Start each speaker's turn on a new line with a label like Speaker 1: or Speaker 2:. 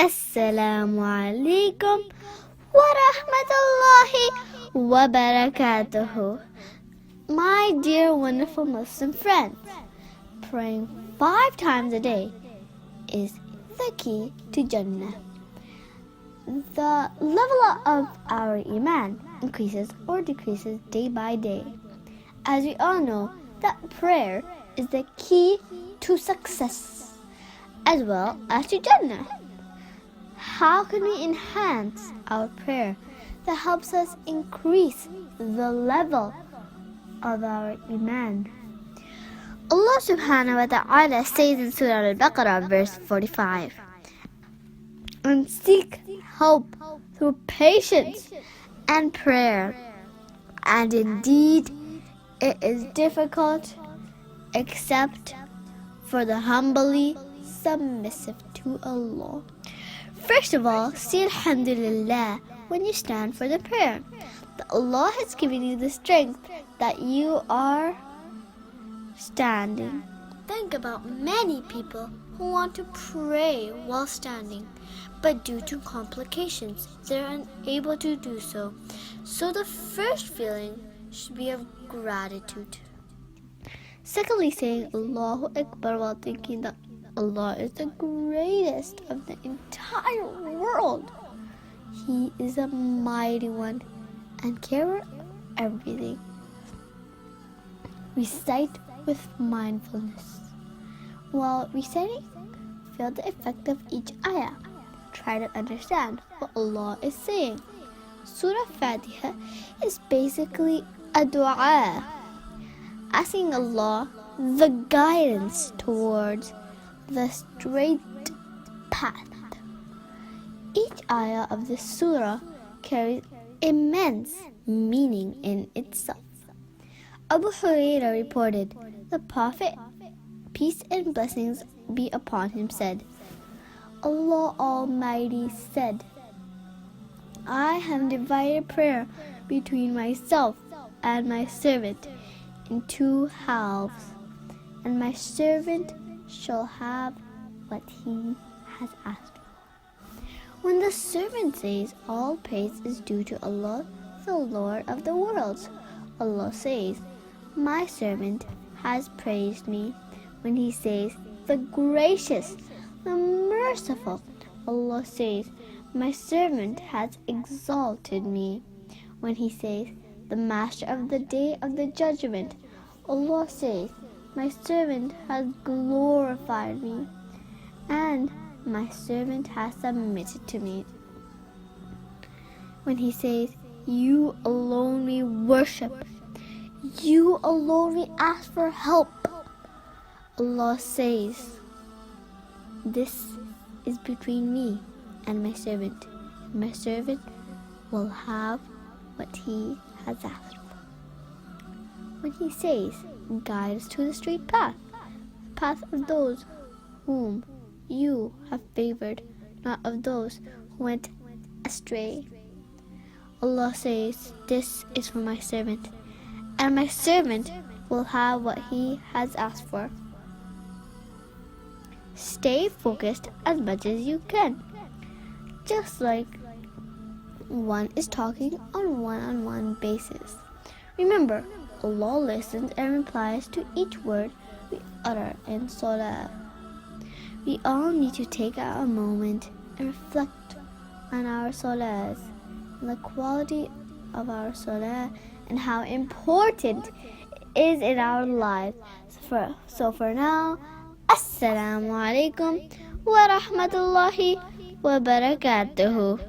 Speaker 1: Assalamu alaikum wa rahmatullahi wa barakatuhu. My dear wonderful Muslim friends, praying 5 times a day is the key to Jannah. The level of our iman increases or decreases day by day. As we all know, that prayer is the key to success as well as to Jannah. How can we enhance our prayer that helps us increase the level of our iman? Allah subhanahu wa ta'ala says in Surah Al Baqarah verse 45, and seek help through patience and prayer. And indeed, it is difficult except for the humbly submissive to Allah. First of all, say Alhamdulillah when you stand for the prayer, that Allah has given you the strength that you are standing. Think about many people who want to pray while standing, but due to complications, they're unable to do so. So the first feeling should be of gratitude. Secondly, saying Allahu Akber while thinking that Allah is the greatest of the entire world. He is a mighty one and cares of everything. Recite with mindfulness. While reciting, feel the effect of each ayah. Try to understand what Allah is saying. Surah Fatiha is basically a dua, asking Allah the guidance towards the straight path. Each ayah of this surah carries immense meaning in itself. Abu Hurairah reported, the Prophet, peace and blessings be upon him, said, Allah Almighty said, I have divided prayer between myself and my servant in 2 halves, and my servant shall have what he has asked for. When the servant says, all praise is due to Allah, the Lord of the worlds, Allah says, my servant has praised me. When he says, the gracious, the merciful, Allah says, my servant has exalted me. When he says, the master of the day of the judgment, Allah says, my servant has glorified me, and my servant has submitted to me. When he says, you alone we worship, you alone we ask for help, Allah says, this is between me and my servant. My servant will have what he has asked for. When he says, guide us to the straight path, the path of those whom you have favored, not of those who went astray. Allah says, this is for my servant, and my servant will have what he has asked for. Stay focused as much as you can, just like one is talking on one-on-one basis. Remember, Allah listens and replies to each word we utter in Salah. We all need to take a moment and reflect on our Salahs, and the quality of our Salah, and how important it is in our lives. So for now, Assalamu alaikum wa rahmatullahi wa barakatuhu.